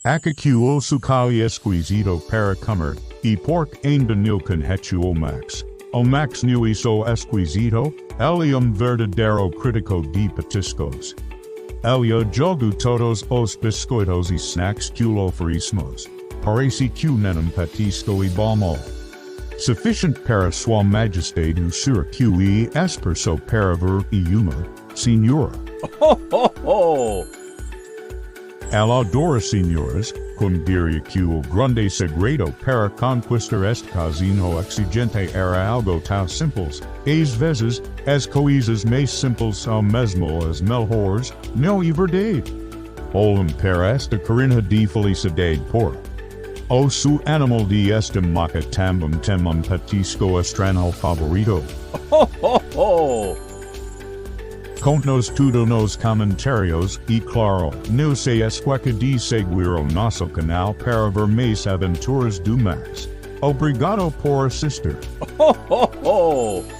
Akakuo sukali esquisito para comer, e pork ainda nilcan hetuo max. O max nuiso esquisito, elium verdadero critico de patiscos. Elia jogu todos os biscoitos y snacks culoferismos. Parece que nenum patisco y balmo. Sufficient para sua majestade usura que esperso para ver y humor, signora. Ho, ho, ho! Aladora senhoras, cum diria que o grande segredo para conquistar este casino exigente era algo tão simples, às vezes, as coisas mais simples são mesmo as melhores, não é verdade? Olhem para esta carinha de felicidade por. O su animal de estimaca também tem patisco estranho favorito. Ho, ho, ho! Contos tudo nos comentários e claro, não se esqueça de seguir o nosso canal para ver mais aventuras do Max. Obrigado por assistir. Ho, ho, ho!